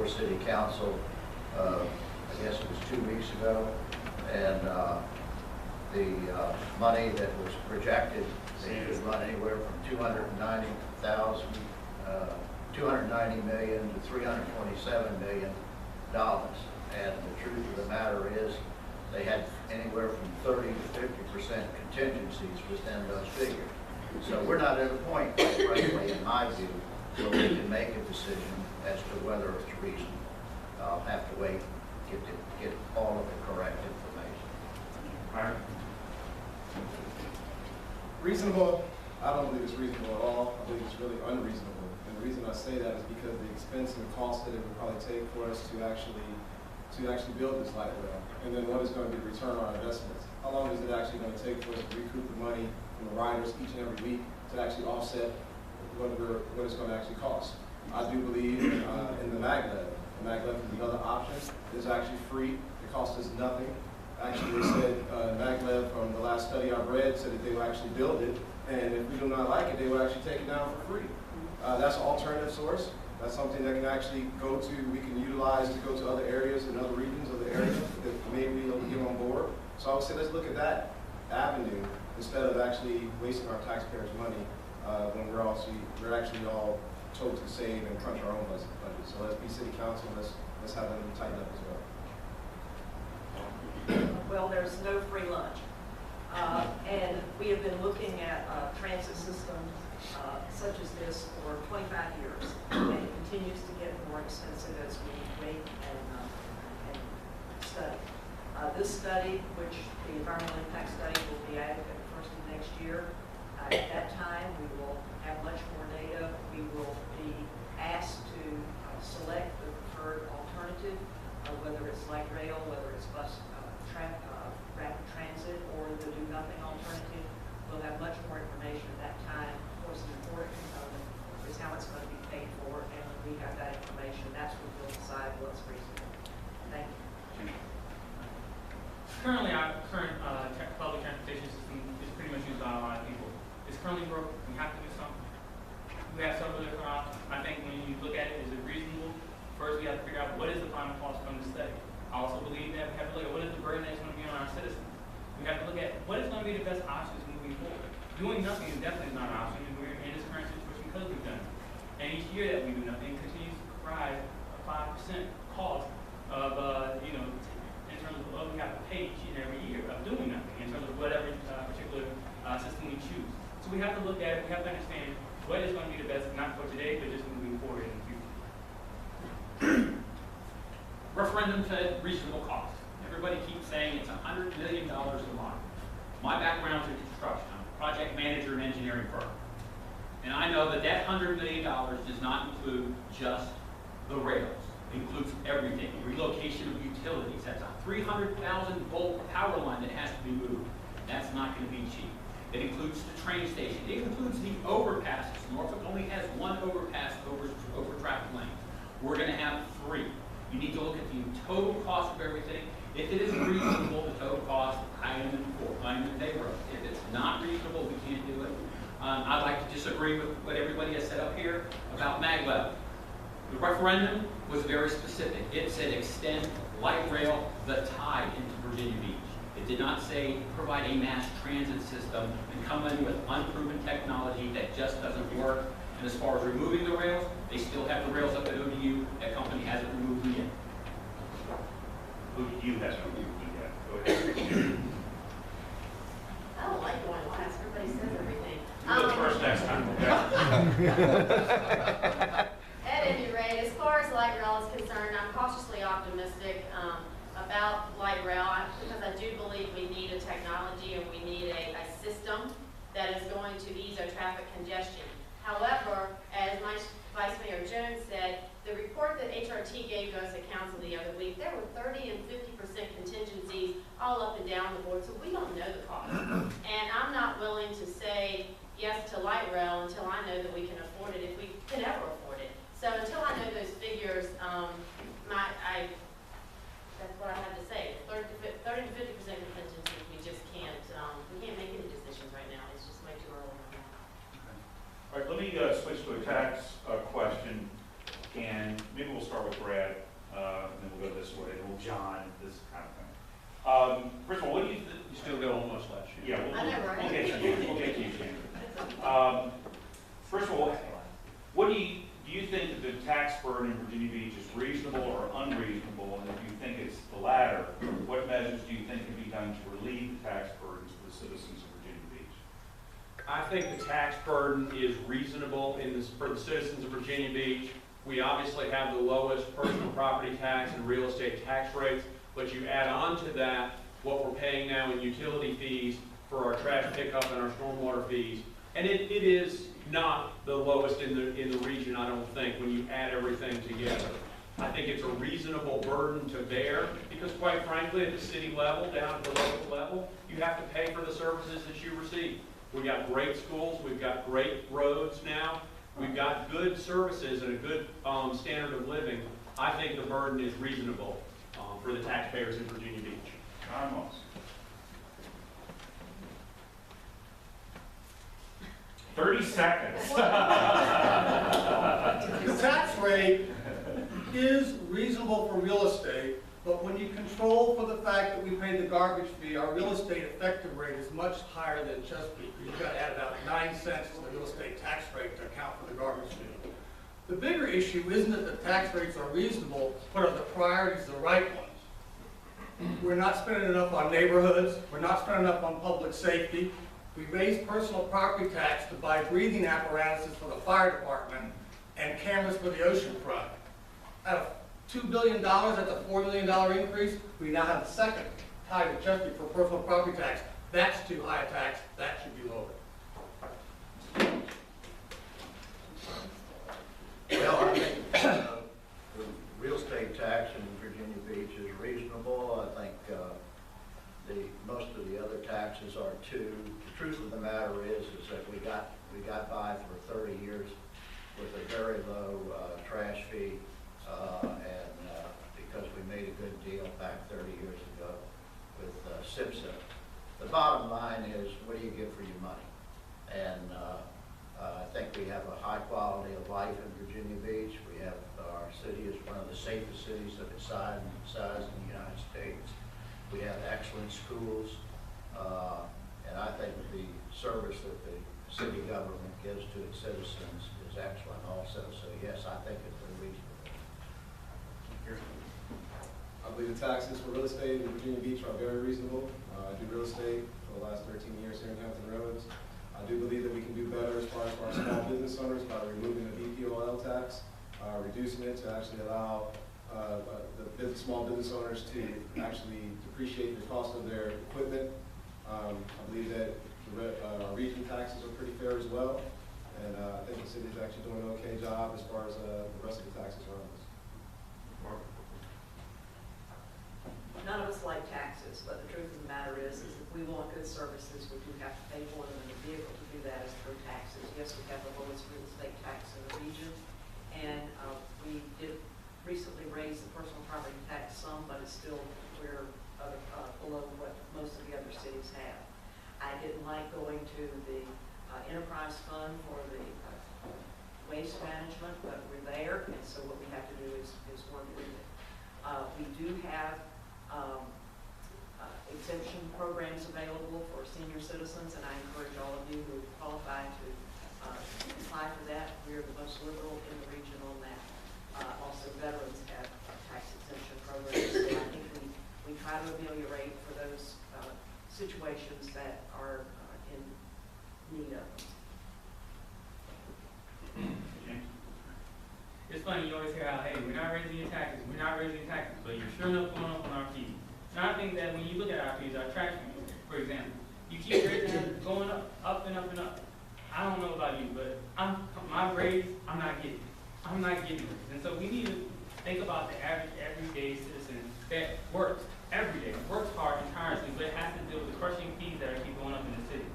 before City Council, I guess it was 2 weeks ago, and the money that was projected, they could run anywhere from 290 million to 327 million dollars. And the truth of the matter is, they had anywhere from 30 to 50% contingencies within those figures. So we're not at a point, quite frankly, in my view, where we can make a decision as to whether it's reasonable. I'll have to wait, get all of the correct information. All right. Reasonable, I don't believe it's reasonable at all. I believe it's really unreasonable. And the reason I say that is because the expense and the cost that it would probably take for us to actually build this light rail, and then what is going to be the return on our investments. How long is it actually going to take for us to recoup the money from the riders each and every week to actually offset what it's going to actually cost? I do believe in the maglev. The maglev is another option. It's actually free. It costs us nothing. Actually, they said maglev, from the last study I've read, said that they will actually build it, and if we do not like it, they will actually take it down for free. That's an alternative source. That's something that can actually we can utilize to go to other areas and other regions of the area that may be able to get on board. So I would say let's look at that avenue instead of actually wasting our taxpayers' money when we're actually all told to save and crunch our own budget. So let's be city council, let's have them tighten up as well. Well, there's no free lunch. And we have been looking at transit systems such as this for 25 years, and it continues to get more expensive as we wait and study. This study, which the environmental impact study will be added at the first of next year, at that time we will have much more data. We will be asked to select the preferred alternative, whether it's light rail, whether it's bus, rapid transit, or the do-nothing alternative. We'll have much more information at that time. Of course, an important component is how it's going to be paid for, and when we have that information, that's when we'll decide what's reasonable. Thank you. Currently, our current public transportation system is pretty much used by a lot of people. It's currently broke. We have to do something. We have several different options. I think when you look at it, is it reasonable? First, we have to figure out what is the final cost from the study. I also believe that we have to look at what is the burden that's going to be on our citizens. We have to look at what is going to be the best options moving forward. Doing nothing is definitely not an option, and we're in this current situation because we've done it. And each year that we do nothing continues to comprise a 5% cost of, in terms of what we have to pay each and every year of doing nothing, in terms of whatever particular system we choose. So we have to look at it, we have to understand what is going to be the best, not for today, but just moving forward in the future. Referendum said reasonable cost. Everybody keeps saying it's $100 million a month. My background's in construction. I'm a project manager and engineering firm. And I know that that $100 million does not include just the rails. It includes everything. Relocation of utilities. That's a 300,000 volt power line that has to be moved. That's not going to be cheap. It includes the train station. It includes the overpasses. Norfolk only has one overpass over traffic lanes. We're going to have 3. You need to look at the total cost of everything. If it is reasonable, the total cost, I am in favor of it. If it's not reasonable, we can't do it. I'd like to disagree with what everybody has said up here about maglev. The referendum was very specific. It said extend light rail the tide into Virginia Beach. It did not say provide a mass transit system and come in with unproven technology that just doesn't work. And as far as removing the rails, they still have the rails up at ODU. That company hasn't removed them yet. ODU has removed them yet. Go ahead. I don't like going last. Everybody says everything. You go first next time, okay? At any rate, as far as light rail is concerned, I'm cautiously optimistic about light rail because I do believe we need a technology and we need a system that is going to ease our traffic congestion. However, as my Vice Mayor Jones said, the report that HRT gave to us at council the other week, there were 30 and 50% contingencies all up and down the board, so we don't know the cost. And I'm not willing to say yes to light rail until I know that we can afford it, if we can ever afford it. So until I know those figures, that's what I have to say. 30 to 50% contingencies, we just can't make any decisions right now. It's just way too early. All right, let me switch to a tax question, and maybe we'll start start with Brad, and then we'll go this way, then we'll John, this kind of thing. First of all, what do you think? You still got almost last year. Yeah, I know, right? we'll get to you. We'll get to you, Shannon. First of all, what do you think that the tax burden in Virginia Beach is reasonable or unreasonable? And if you think it's the latter, what measures do you think can be done to relieve the tax burdens for the citizens of Virginia Beach? I think the tax burden is reasonable for the citizens of Virginia Beach. We obviously have the lowest personal property tax and real estate tax rates, but you add on to that what we're paying now in utility fees for our trash pickup and our stormwater fees. And it is not the lowest in the region, I don't think, when you add everything together. I think it's a reasonable burden to bear because, quite frankly, at the city level, down at the local level, you have to pay for the services that you receive. We've got great schools, we've got great roads now, we've got good services and a good standard of living. I think the burden is reasonable for the taxpayers in Virginia Beach. John Moss. 30 seconds. The tax rate is reasonable for real estate, but when you control for the fact that we pay the garbage fee, our real estate effective rate is much higher than Chesapeake. You've got to add about 9 cents to the real estate tax rate to account for the garbage fee. The bigger issue isn't that the tax rates are reasonable, but are the priorities the right ones? We're not spending enough on neighborhoods. We're not spending enough on public safety. We raised personal property tax to buy breathing apparatuses for the fire department and cameras for the oceanfront. Out of $2 billion, that's a $4 million increase. We now have the second tied to Chesapeake for personal property tax. That's too high a tax. That should be lowered. Well, I think the real estate tax in Virginia Beach is reasonable. I think most of the other taxes are too. The truth of the matter is that we got by for 30 years with a very low trash fee, and because we made a good deal back 30 years ago with SIPSA. The bottom line is, what do you get for your money? And I think we have a high quality of life in Virginia Beach. Our city is one of the safest cities of its size in the United States. We have excellent schools, and I think the service that the city government gives to its citizens is excellent also. So yes, I think it's very reasonable. I believe the taxes for real estate in Virginia Beach are very reasonable. I do real estate for the last 13 years here in Hampton Roads. I do believe that we can do better as far as for our small business owners by removing the BPOL tax, reducing it to actually allow the small business owners to actually depreciate the cost of their equipment. I believe that our region taxes are pretty fair as well, and I think the city is actually doing an okay job as far as the rest of the taxes are on this. None of us like taxes, but the truth of the matter is if we want good services, we do have to pay for them, and the vehicle to do that is through taxes. Yes, we have the lowest real estate tax in the region, and we did recently raise the personal property tax some, but it's still we're below what most of the other cities have. I didn't like going to the enterprise fund for the waste management, but we're there, and so what we have to do is work with it. We do have exemption programs available for senior citizens, and I encourage all of you who qualify to apply for that. We are the most liberal in the region on that. Also, veterans have tax exemption programs, so I think we try to ameliorate for those situations that are in need of them. It's funny, you always hear how, hey, we're not raising your taxes, but you're sure enough going up on our fees. And I think that when you look at our fees, our trash fees, for example, you keep raising them, going up and up and up. I don't know about you, but my raise, I'm not getting it. And so we need to think about the average everyday citizen that works every day, works hard and tirelessly, but has to deal with the crushing fees that keep going up in the city.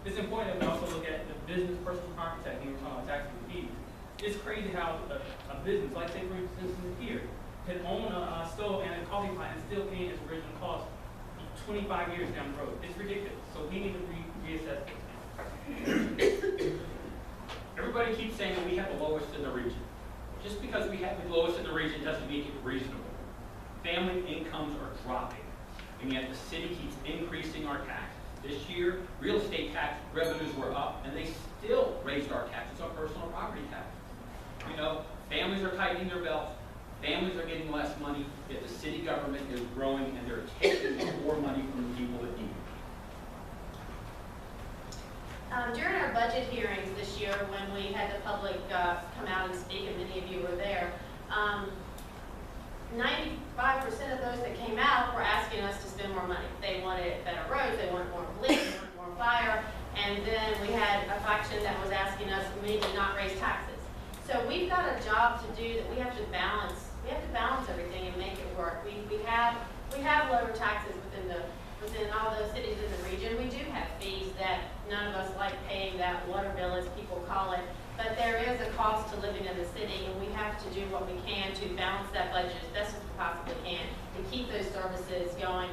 It's important that we also look at the business personal property tax when we're talking about taxes and fees. It's crazy how a business, like say for instance here, can own a stove and a coffee pot and still pay its original cost 25 years down the road. It's ridiculous. So we need to reassess this. Everybody keeps saying that we have the lowest in the region. Just because we have the lowest in the region doesn't make it reasonable. Family incomes are dropping, and yet the city keeps increasing our taxes. This year, real estate tax revenues were up, and they still raised our taxes on personal property taxes. You know, families are tightening their belts, families are getting less money, yet the city government is growing, and they're taking more money from the people that need it. During our budget hearings this year, when we had the public come out and speak, and many of you were there, 95% of those that came out were asking us to spend more money. They wanted better roads, they wanted more police, they wanted more fire, and then we had a faction that was asking us maybe not raise taxes. So we've got a job to do that we have to balance. We have to balance everything and make it work. We have lower taxes within all those cities in the region. We do have fees that none of us like paying, that water bill as people call it. But there is a cost to living in the city, and we have to do what we can to balance that budget as best as we possibly can to keep those services going.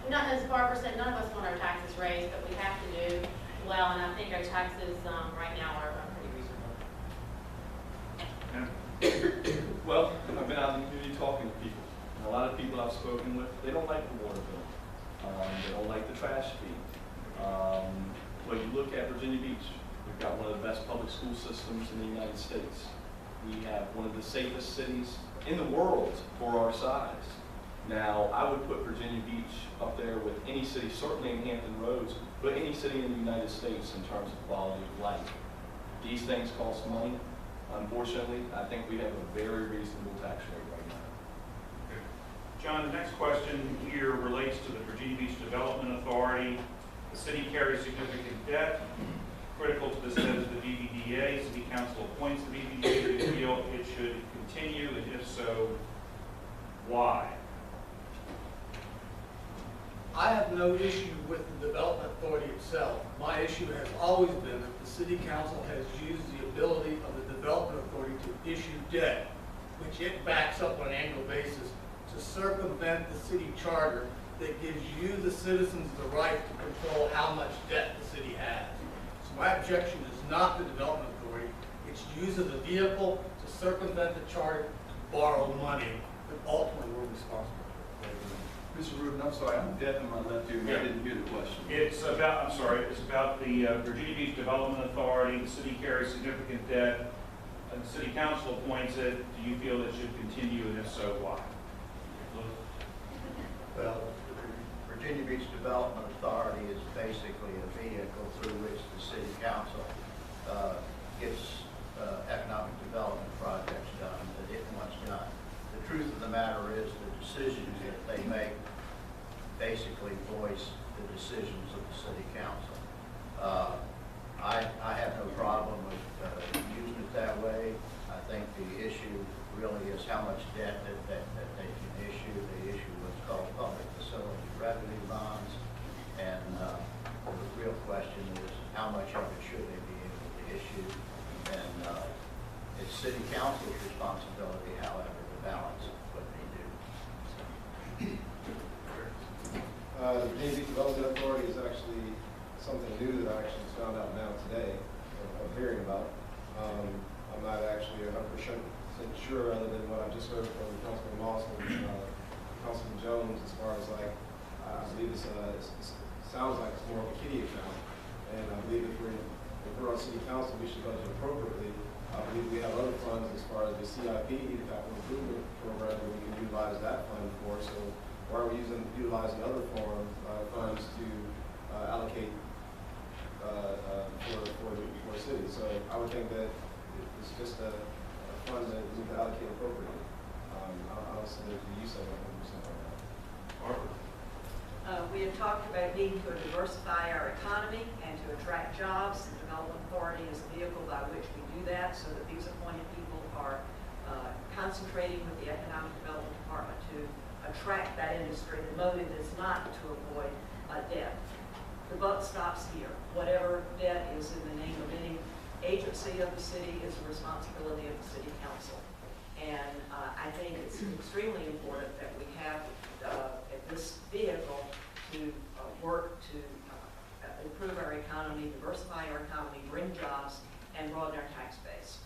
Not, as Barbara said, none of us want our taxes raised, but we have to do well, and I think our taxes right now are pretty reasonable. Well, I've been out in the community talking to people, and a lot of people I've spoken with, they don't like the water bill. They don't like the trash fee. When you look at Virginia Beach, we've got one of the best public school systems in the United States. We have one of the safest cities in the world for our size. Now, I would put Virginia Beach up there with any city, certainly in Hampton Roads, but any city in the United States in terms of quality of life. These things cost money. Unfortunately, I think we have a very reasonable tax rate right now. John, the next question here relates to the Virginia Beach Development Authority. The city carries significant debt. Critical to this debt is the VBTA. City Council appoints the VBTA. Do you feel it should continue, and if so, why? I have no issue with the development authority itself. My issue has always been that the city council has used the ability of the development authority to issue debt, which it backs up on an annual basis, to circumvent the city charter that gives you, the citizens, the right to control how much debt the city has. So my objection is not the development authority. It's used as a vehicle to circumvent the charter to borrow money that ultimately we're responsible for. Mr. Rubin, I'm sorry, I'm deaf in my left ear, I didn't hear the question. It's about the Virginia Beach Development Authority. The city carries significant debt, and the city council appoints it. Do you feel it should continue, and if so, why? Well, the Virginia Beach Development Authority is basically a vehicle through which the city council gets economic development projects done that it wants done. The truth of the matter is the decisions that they make basically voice the decisions of the city council. I have no problem with using it that way. I think the issue really is how much debt that they can issue. They issue what's called public facility revenue bonds, and the real question is how much of it should they be able to issue. And it's city council's responsibility, however, to balance what they do. The Virginia Beach Development Authority is actually something new that I actually found out now today, of hearing about. I'm not actually 100% sure, other than what I just heard from Councilman Moss and Councilman Jones, as far as like, I believe it sounds like it's more of a kiddie account. And I believe if we're on city council, we should budget appropriately. I believe we have other funds as far as the CIP, the capital improvement program, that we can utilize that fund for. So why are we utilizing other funds to allocate for the city? So I would think that it's just a fund that we can allocate appropriately. I don't see the use of it 100% right now. We have talked about needing to diversify our economy and to attract jobs. The Development Authority is the vehicle by which we do that, so that these appointed people are concentrating with the Economic Development Department to attract that industry. The motive is not to avoid debt. The buck stops here. Whatever debt is in the name of any agency of the city is the responsibility of the city council. And I think it's extremely important that we have this vehicle to work to improve our economy, diversify our economy, bring jobs, and broaden our tax base.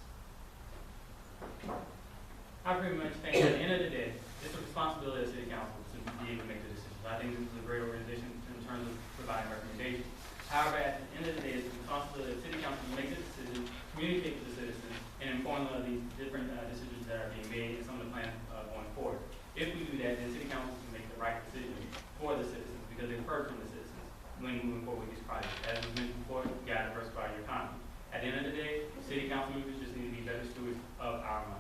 I pretty much think at the end of the day, it's the responsibility of the city council to be able to make the decisions. I think this is a great organization in terms of providing recommendations. However, at the end of the day, it's the responsibility of the city council to make the decision, communicate to the citizens, and inform them of these different decisions that are being made and some of the plans going forward. If we do that, then the city council can make the right decision for the citizens because they've heard from the citizens when moving forward with these projects. As was mentioned before, you got to diversify your economy. At the end of the day, city council members just need to be better stewards of our money.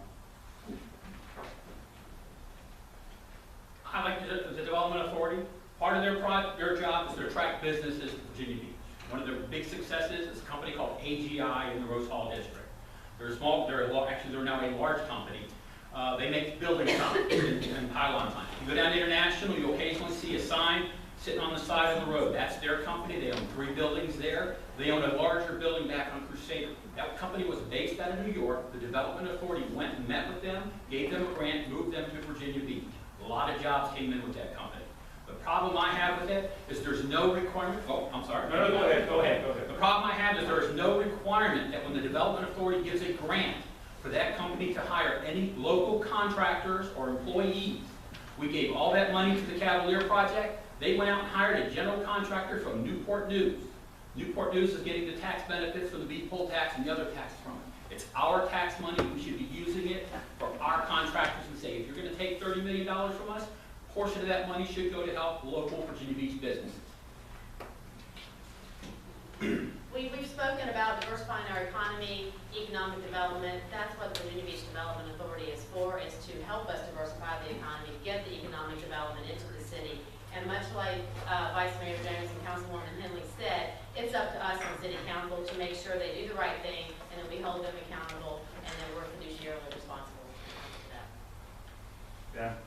I like the Development Authority. Part of their job is to attract businesses to Virginia Beach. One of their big successes is a company called AGI in the Rose Hall District. They're now a large company. They make building signs and pylon signs. You go down to International, you'll occasionally see a sign sitting on the side of the road. That's their company. They own 3 buildings there. They own a larger building back on Crusader. That company was based out of New York. The Development Authority went and met with them, gave them a grant, moved them to Virginia Beach. A lot of jobs came in with that company. The problem I have with it is there's no requirement. Oh, I'm sorry. No, go ahead. The problem I have is there is no requirement that when the Development Authority gives a grant for that company to hire any local contractors or employees. We gave all that money to the Cavalier project. They went out and hired a general contractor from Newport News. Newport News is getting the tax benefits from the beach poll tax and the other taxes from it. It's our tax money. We should be using it for our contractors and say, if you're going to take $30 million from us, a portion of that money should go to help local Virginia Beach businesses. We've spoken about diversifying our economy, economic development. That's what the Virginia Beach Development Authority is for, is to help us diversify the economy, get the economic development into the city. And much like Vice Mayor Jones and Councilwoman Henley said, it's up to us on City Council to make sure they do the right thing and that we hold them accountable and that we're fiduciarily responsible for that. Yeah.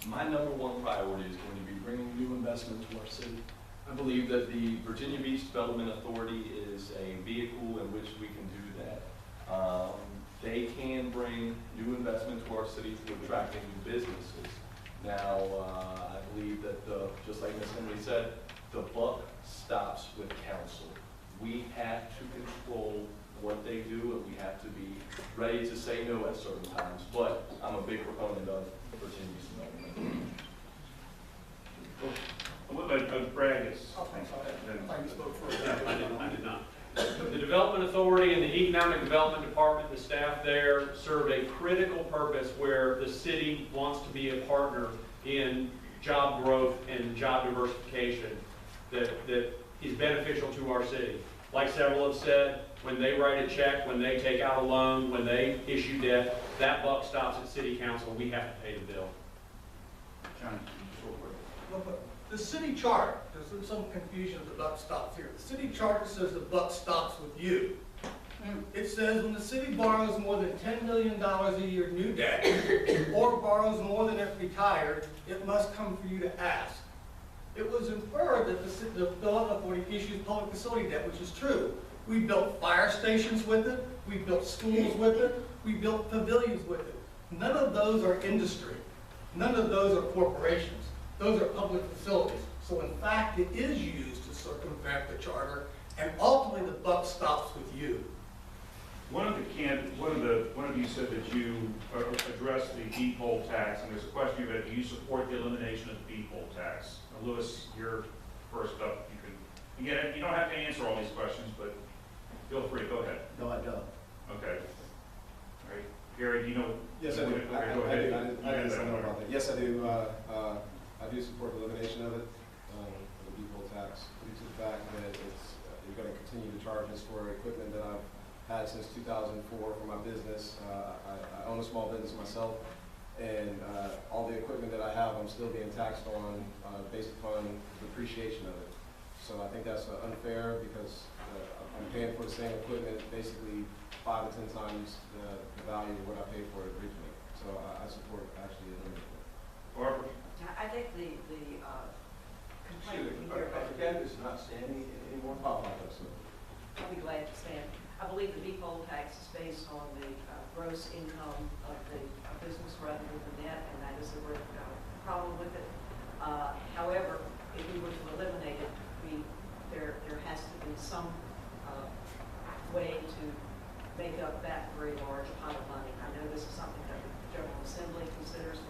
My number one priority is going to be bringing new investment to our city. I believe that the Virginia Beach Development Authority is a vehicle in which we can do that. They can bring new investment to our city through attracting new businesses. Now, I believe that, just like Ms. Henry said, the buck stops with council. We have to control what they do, and we have to be ready to say no at certain times. But I'm a big proponent of Virginia Beach Development. Brad is. I did not. The Development Authority and the Economic Development Department, the staff there serve a critical purpose where the city wants to be a partner in job growth and job diversification that is beneficial to our city. Like several have said, when they write a check, when they take out a loan, when they issue debt, that buck stops at City Council. We have to pay the bill. John, just real quick. Well, but the city charter, there's some confusion of the buck stops here. The city charter says the buck stops with you. It says when the city borrows more than $10 million a year new debt, or borrows more than it retired, it must come for you to ask. It was inferred that the Development Authority issues public facility debt, which is true. We built fire stations with it, we built schools with it, we built pavilions with it. None of those are industry. None of those are corporations. Those are public facilities. So in fact, it is used to circumvent the charter, and ultimately the buck stops with you. One of you said that you addressed the deed poll tax, and there's a question about, do you support the elimination of the deed poll tax? Now, Lewis, you're first up. You don't have to answer all these questions, but feel free. Go ahead. No, I don't. Okay. All right. Gary, do you know? Yes, I do. Okay, go I ahead. do know about that. Yes, I do. I do support the elimination of it, the vehicle tax, due to the fact that you're going to continue to charge us for equipment that I've had since 2004 for my business. I own a small business myself, and all the equipment that I have, I'm still being taxed on based upon the depreciation of it. So I think that's unfair because I'm paying for the same equipment basically 5 to 10 times the value of what I paid for it originally. So I support actually eliminating it. Barbara? I think the complaint we hear about, Candace is not standing anymore. I'll I'll be glad to stand. I believe the default tax is based on the gross income of the business rather than the net, and that is the real problem with it. However, if we were to eliminate it, there has to be some way to make up that very large pot of money. I know this is something that the General considers